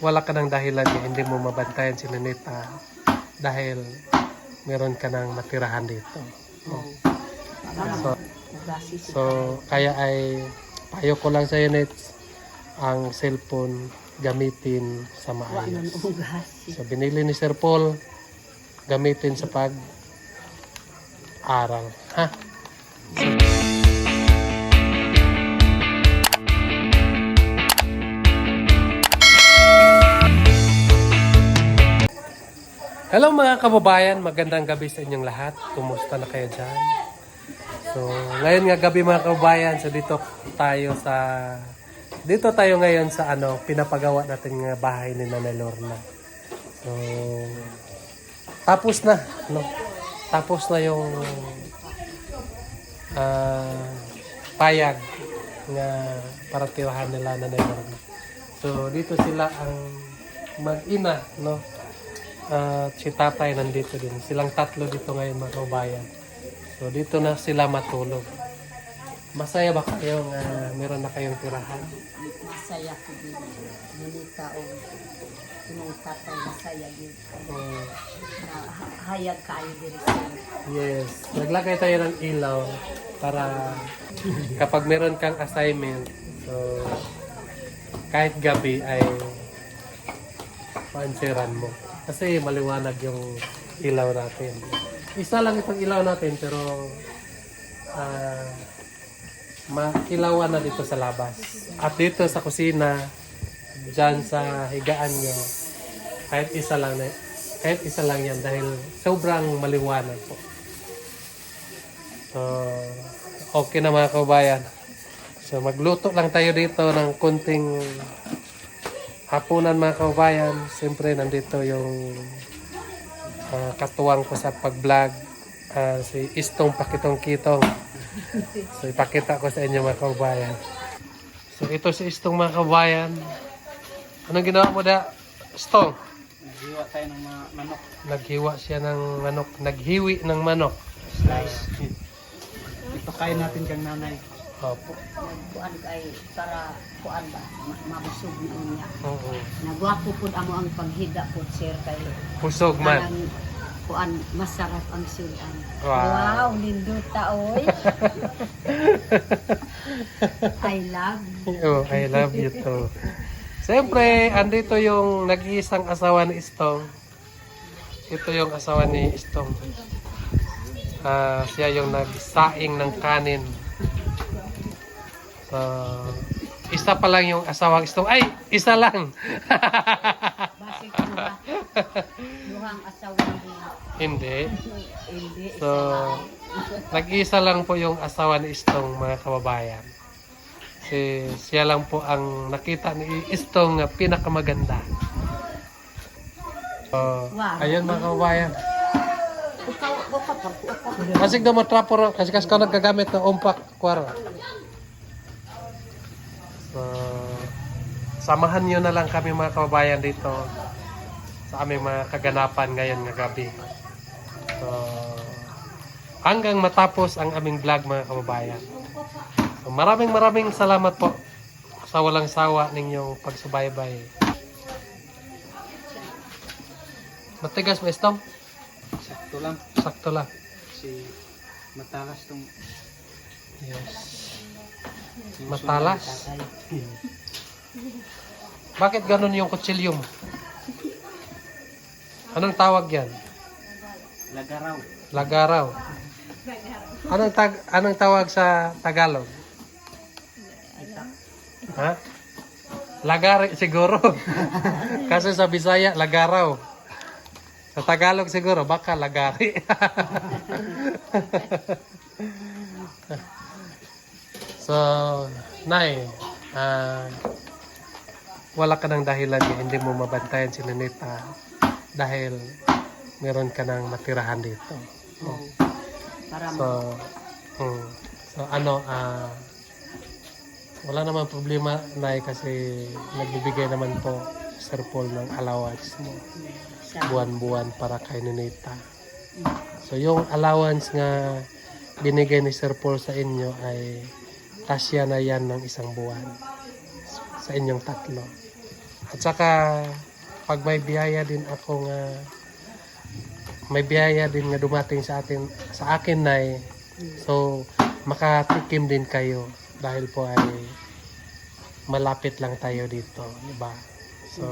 wala ka ng dahilan hindi mo mabantayan si Ninita dahil meron ka ng matirahan dito. So kaya ay payo ko lang sa iyo, Nets, ang cellphone gamitin sa maayos. So binili ni Sir Paul, gamitin sa pag-aral. Ha? Hello mga kababayan, magandang gabi sa inyong lahat. Kumusta na kayo dyan? So ngayon nga gabi mga kababayan, so dito tayo ngayon sa pinapagawa natin ng bahay ni Nanay Lorna. So tapos na, no? Tapos na yung payag na para tirahan nila Nanay Lorna. So dito sila ang mag-ina, no? Si tatay nandito din. Silang tatlo dito ngayon mga kababayan. So dito na sila matulog. Masaya ba kayong meron na kayong tirahan? Masaya ko din. Nilita o yung tatay masaya din. Hayag kayo din sila. Yes. Naglagay tayo ng ilaw para kapag meron kang assignment, so kahit gabi ay paansiran mo. Kasi maliwanag yung ilaw natin. Isa lang itong ilaw natin pero makilawan na dito sa labas. At dito sa kusina, dyan sa higaan nyo, kahit isa lang yan dahil sobrang maliwanag po. So, okay na mga kabayan. So magluto lang tayo dito ng kunting hapunan mga kababayan. Siyempre nandito yung katuwang ko sa pag-vlog, si Istong Pakitong Kitong. So ipakita ko sa inyo mga kababayan. So ito si Istong mga kababayan. Anong ginawa mo da, Istong? Naghiwa tayo ng manok. Naghiwa siya ng manok. Naghiwi ng manok. Slice. Ipakain natin kang nanay. Opo. Nagkuan kay para kuan ba mabusog niya. Oo. Nagwapo pud amo ang paghida pud sir kay Pusog man. parang kuan masarap ang sulan. Wow. Wow, lindot ta oy. I love. Oh, I love you too. Siyempre, andito yung nag-iisang asawa ni Istong. Ito yung asawa ni Istong. Siya yung nagsaing ng kanin. So, isa pa lang yung asawang Istong. Ay, isa lang! Base ko ba? Duhang asawa ni. Hindi. Hindi. So, nag-isa lang po yung asawa ni Istong mga kababayan. Siya lang po ang nakita ni Istong na pinakamaganda. So, ayun mga kababayan. Kasi daw matrapo kasi ka nagkagamit ng umpak kwara. So, samahan nyo na lang kami mga kababayan dito sa aming mga kaganapan ngayon ng gabi. So, hanggang matapos ang aming vlog mga kababayan. So, maraming salamat po sa walang sawa ninyong pagsubaybay. Matigas ba Istong? Sakto lang. Sakto lang. Kasi matalas tong Yes. yung Matalas? sunan ni tatay. Bakit ganun yung kutsilyum? Anong tawag yan? Lagaraw. Lagaraw. Anong tawag sa Tagalog? Ha? Lagari siguro. Kasi sa Bisaya, lagaraw. Sa Tagalog siguro, baka lagari. So, Nay, wala ka ng dahilan hindi mo mabantayan si Ninita dahil meron ka ng matirahan dito. Para So, wala naman problema, Nay, kasi nagbibigay naman po Sir Paul ng allowance mo buwan-buwan para kay Ninita. So, yung allowance nga binigay ni Sir Paul sa inyo ay kasya na yan ng isang buwan sa inyong tatlo. At saka pag may biyaya din ako nga dumating sa akin na so makatikim din kayo dahil po ay malapit lang tayo dito, di ba? So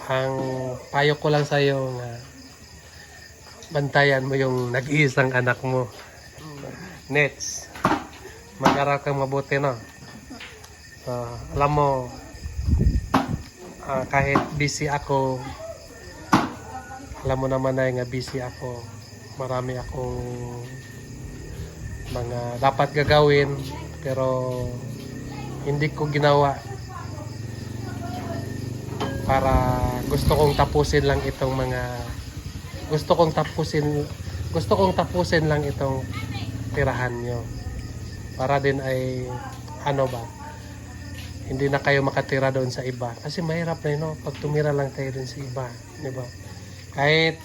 ang payo ko lang sa iyo nga bantayan mo yung nag-iisang anak mo. Nets, mag-aral kang mabuti, no? So, alam mo, kahit busy ako, alam mo naman na nga busy ako, marami akong mga dapat gagawin, pero hindi ko ginawa para gusto kong tapusin lang itong tirahan nyo para din ay hindi na kayo makatira doon sa iba kasi mahirap na yun, no? Pag tumira lang tayo doon sa iba, di ba? Kahit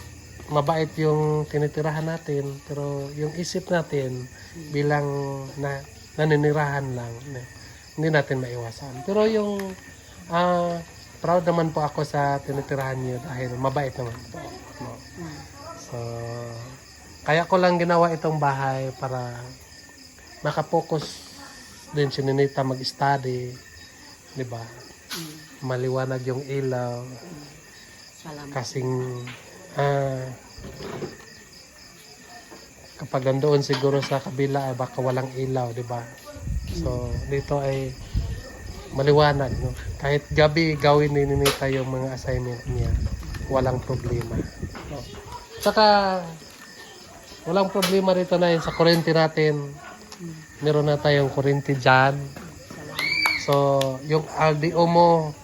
mabait yung tinitirahan natin pero yung isip natin bilang naninirahan lang, hindi natin maiwasan. Pero yung proud naman po ako sa tinitirahan niyo dahil mabait naman po, no? So kaya ko lang ginawa itong bahay para makapokus din si Ninita mag-study, di ba? Maliwanag yung ilaw. Salamat. Kasing kapag nandoon siguro sa kabila baka walang ilaw, di ba? So dito ay maliwanag, no? Kahit gabi gawin ni Ninita yung mga assignment niya, walang problema. No? Saka walang problema rito na yun sa kuryente natin. Meron na tayong kuryente dyan. So yung LDO mo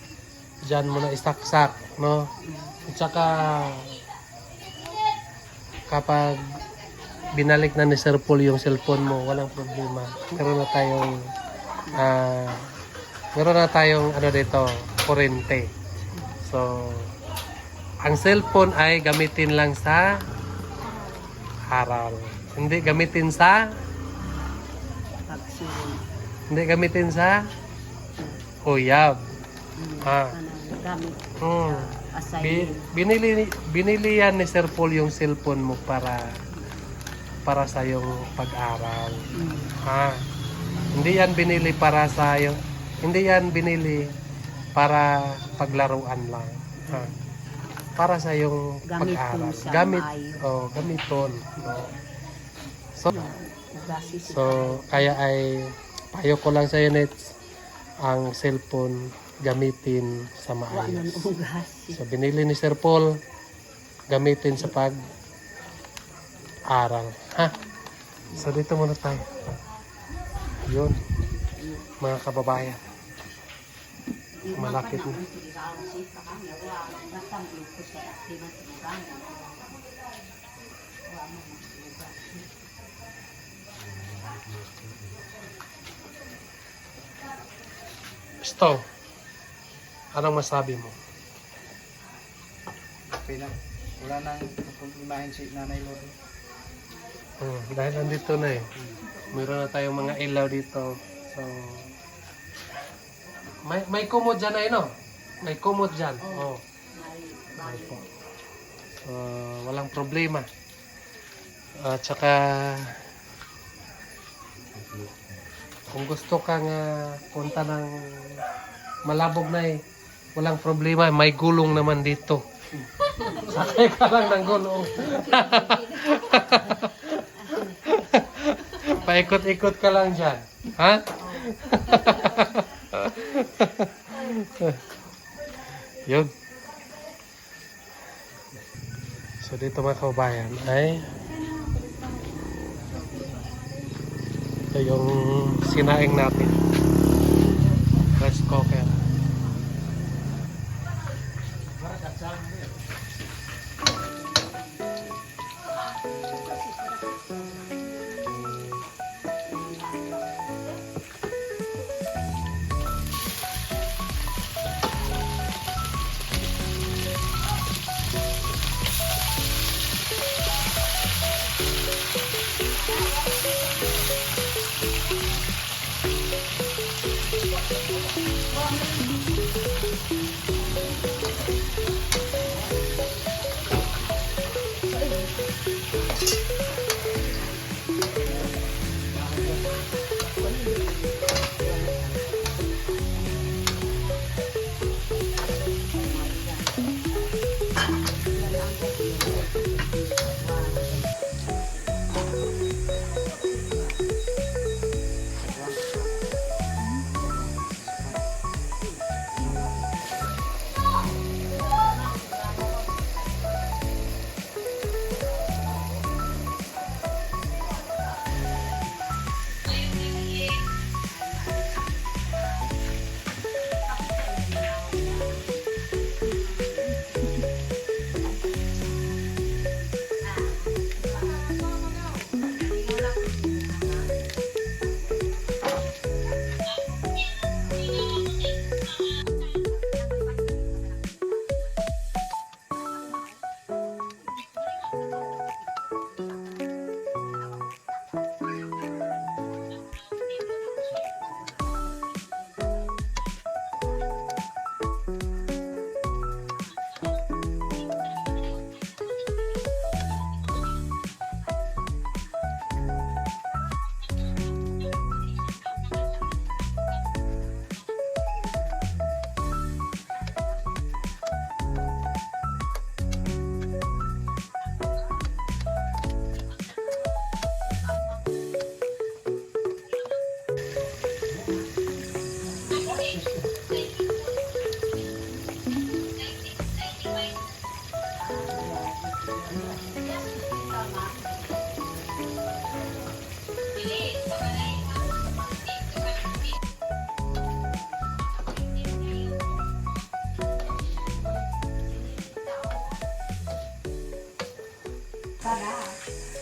dyan mo na isaksak, no? At saka kapag binalik na ni Sir Paul yung cellphone mo, walang problema. Meron na tayong dito, kuryente. So ang cellphone ay gamitin lang sa aral. Hindi gamitin sa uyab. Gamit. Binili yan ni Sir Paul yung cellphone mo para sa yung pag-aral. Hindi yan binili para paglaruan lang. Para sa yung pag-aral. Gamiton. No? So kaya ay payo ko lang sa iyo, Nets, ang cellphone gamitin sa maayos. So binili ni Sir Paul, gamitin sa pag-aral. So dito muna tayo. Yun, mga kababayan. Malapit na. Gusto, anong masabi mo? Okay na. Wala nang problemahin si Nanay Lori. Dahil nandito na mayroon na tayong mga ilaw dito. So may kumot dyan no? May kumot dyan. So walang problema. At saka kung gusto kang punta ng Malabog na walang problema, may gulong naman dito. Sakay ka lang ng gulong. Paikot-ikot ka lang dyan. Ha? Yun. So dito mga kabayan ay ito yung sinaing natin. Rice cooker.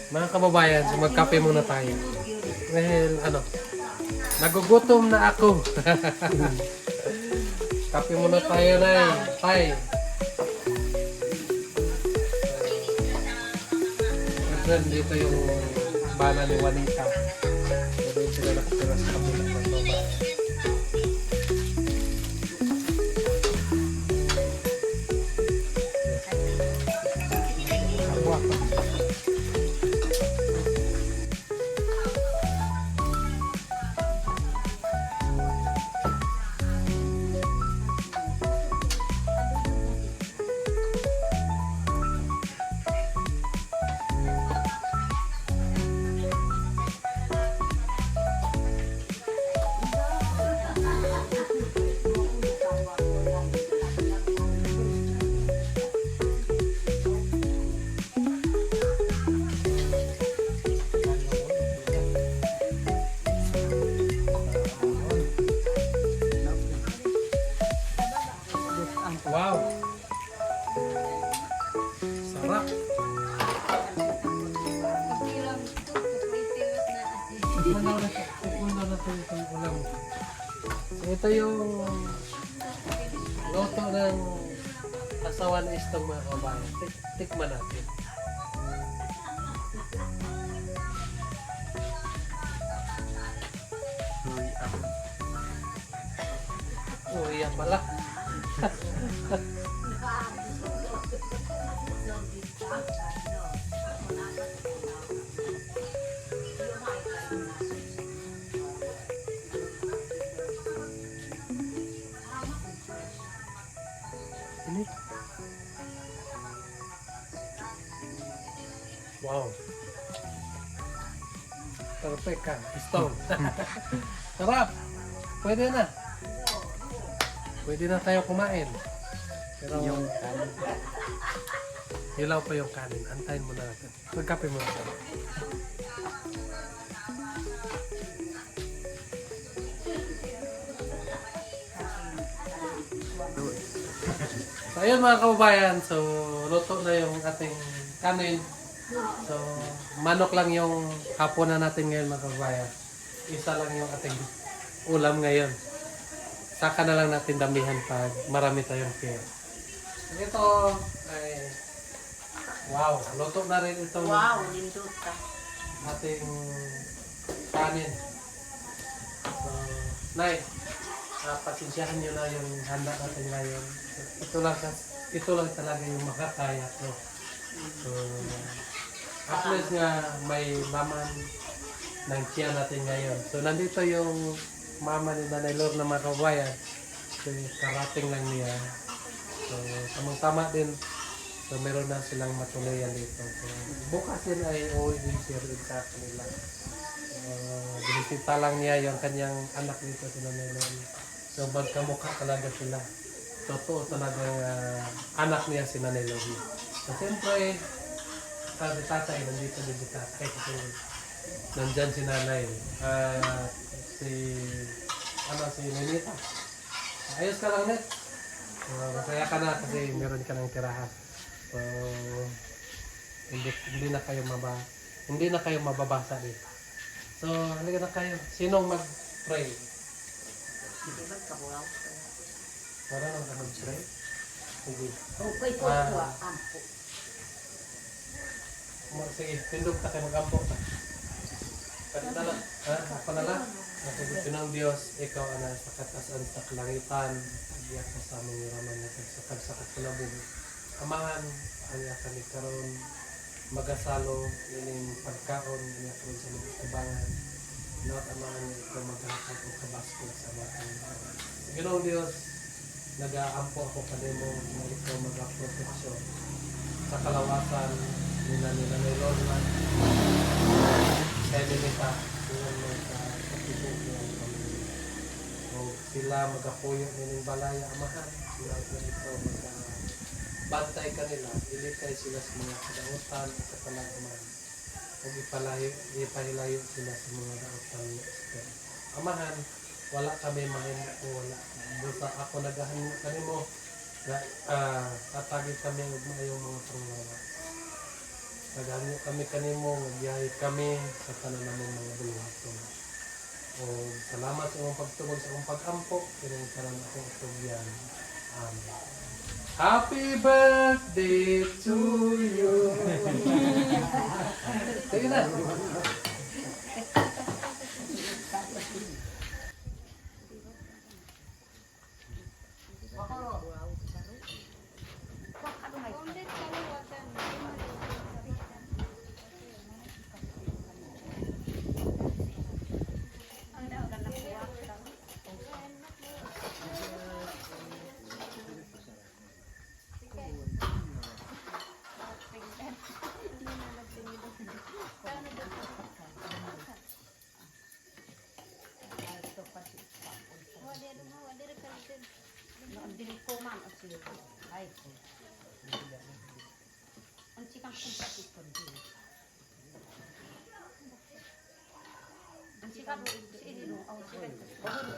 Mga kababayan, so magkape muna tayo. Dahil nagugutom na ako. Kape muna tayo na tay. Friend, dito yung bana ni Juanita. So doon sila nakatira sa kabila ng babae. Wow! Sarap! Una na ito yung ulam. So, ito yung luto ng asawa na istong mga kabayan. Tikman natin. Oh, iya pala. Ini. Wow. Perfect ka. Stone. Sarap. Pwede na. Pwede na tayo kumain. Pero yung kanin. Hilaw pa yung kanin. Antayin muna natin. Magkape muna tayo. So ayun mga kababayan. So luto na yung ating kanin. So manok lang yung hapunan natin ngayon mga kababayan. Isa lang yung ating ulam ngayon. Saka na lang natin damihan pag marami tayong pera. Ito ay wow, luto na rin ito. Wow, linduta. Ating kanin. So, Nay, pasensyahan nyo na yung handa natin ngayon. Ito lang talaga yung makakaya ko. So, at least nga may laman ng tiyan natin ngayon. So, nandito yung mama ni Nanay Lor na mga kabayan. So, karating lang niya. So, tamang-tama din. So, meron na silang matuluyan dito. So, bukas din ay uwi din siya rin sa kanila. Binisita lang niya yung kanyang anak dito si Nanay Lor. So, magkamukha talaga sila. Totoo talaga anak niya si Nanay Lor. So, siyempre, sabi tatay, nandito din si tatay. Kasi nandyan si Nanay. Si Nenita. Ayos ka lang, Net. Masaya ka na kasi meron ka ng tirahan. So, hindi na kayo mababasa dito. So, halika na kayo. Sinong mag-pray? Hindi ba kabuhaw? Wala nang ka mag-pray? Hindi. Okay po, ampo. Sige, tindog ka kayo mag-ampo ka. Kanina lang. Ako na lang. Nasagutin ng Diyos, ikaw ang nasa katasan sa kalangitan. Iyak ka sa aming raman natin sa pagsakat ko na buhay. Amahan, aniya kami karon magasalo, ining pagkaon, aniya kami sa mga kabangan. Not amahan niya ikaw maghahatag o kabaskog sa mga kalangitan. Ginoong Diyos, nag-aampo ako kanimo na ikaw mag-proteksyon sa kalawasan nila ni Lorna. Kaya nilita, sila magkakapitutuan kami. O sila magapuyo nilang balaya, amahan. Sila na ito magkabantay kanila. Ilikay sila sa mga kadautan at kapalagaman. O ipahilayo sila sa mga dautan. Amahan, wala kami mahimok o wala. Buta ako naghahanap kanimo na atagin kami ng mayong mga panglawa. Nagano kami kanimo, nagyay kami sa tanan namong mga buluhaton. O salamat sa imong pagtubag sa imong pag-ampo kining tanan akong tugyan. Amen. Happy birthday to you. Sige na.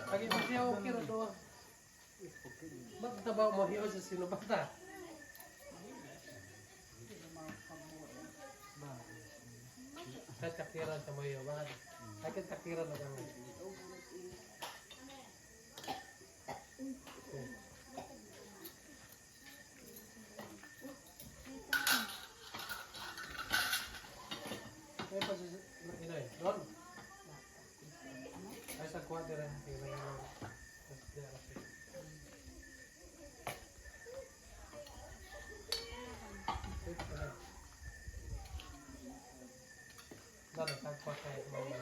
Lagi mo siya okay ro to. Ba't tabaw mo hiyo sa sino bata? Kahit takiran sa mo hiyo ba? Kahit takiran na kami. Ay pa si Inoy, Ron. Ay sa kuwate rin. Tingnan mo. Dale, tagpa kayo mga.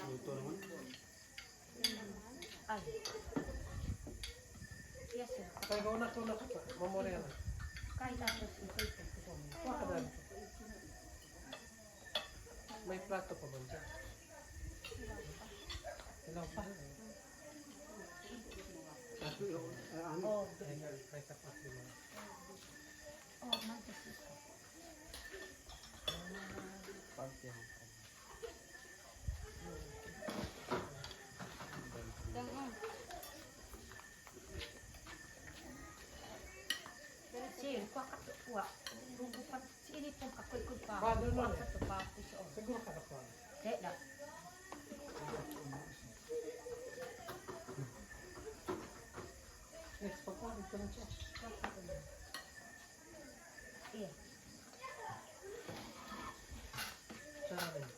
Luto naman. Kaya gawa na ito na. Memorya na. Kuha ka na. May plato pa ba dyan? Ilaw pa. Ay tapat mo. Ba, doon nun eh. Siguro ka na pa. Next, pagkakit ka lang siya. Sarap.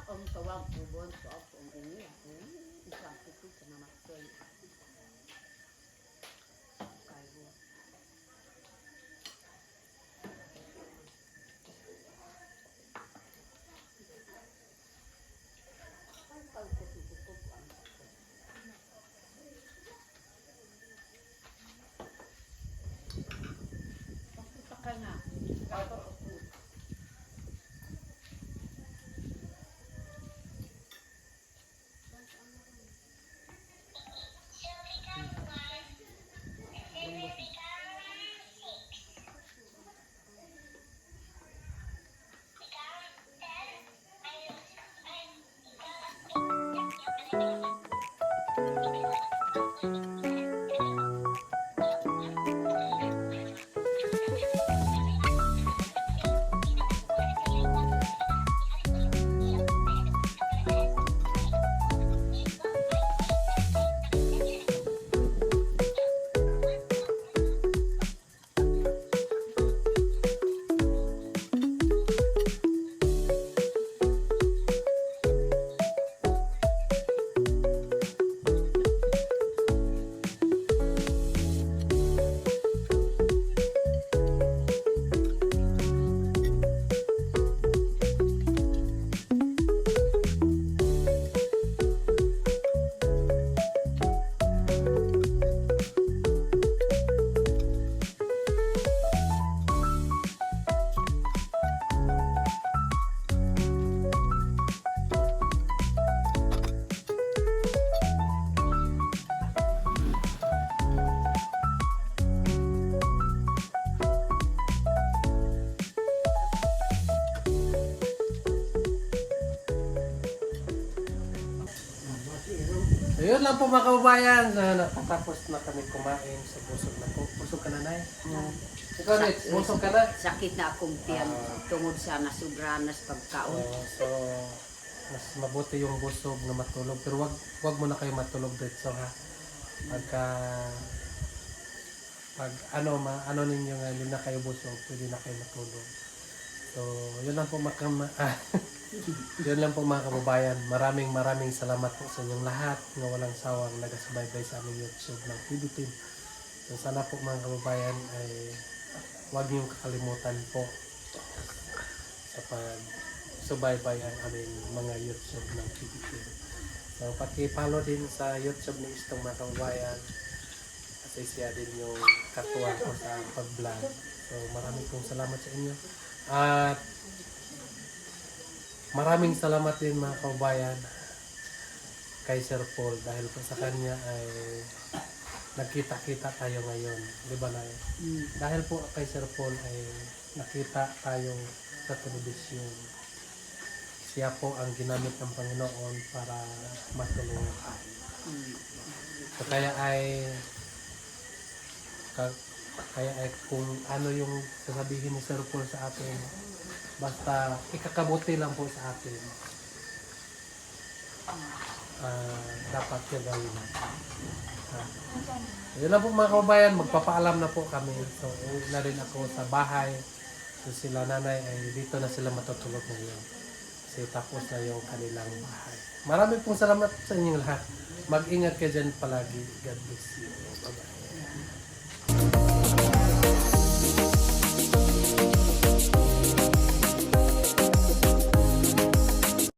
Ang tawag po bon sa ang ini isang puto sa namatay. Kayo. Ang pagkukukuko ang pagkukuka nga. yun lang po mga kababayan. Nakatapos na kami kumain. So, busog na po. Busog ka na, Nay? Ikaw, Rich, busog ka na? Sakit na akong tiyan tungod sa nasubranas pagkaon. So, mas mabuti yung busog na matulog. Pero wag mo na kayo matulog dito, ha? Pag ano ninyo nga, hindi na kayo busog, pwede na kayo matulog. So, yun lang po yun lang po mga kababayan. Maraming salamat po sa inyong lahat na walang sawang nagasubaybay sa aming YouTube ng Philippine. So, sana po mga kababayan ay huwag niyong kakalimutan po sa pag-subaybay ang aming mga YouTube ng Philippine. So, paki-follow din sa YouTube ni Istong mga kababayan kasi siya din yung katuwa ko sa pag-vlog. So, maraming pong salamat sa inyo. At maraming salamat din mga kababayan kay Sir Paul dahil po sa kanya ay nagkita-kita tayo ngayon. Di ba, Nay? Dahil po kay Sir Paul ay nakita tayo sa telebisyon. Siya po ang ginamit ng Panginoon para matulungan tayo. So, kaya ay kung ano yung sasabihin ni Sir Paul sa atin, basta ikakabuti lang po sa atin, dapat siya gawin natin. Yun lang po mga kababayan, magpapaalam na po kami. So, uwi na rin ako sa bahay. So, sila nanay ay dito na sila matutulog ngayon. Kasi tapos na yung kanilang bahay. Maraming pong salamat sa inyong lahat. Mag-ingat kayo dyan palagi. God bless you.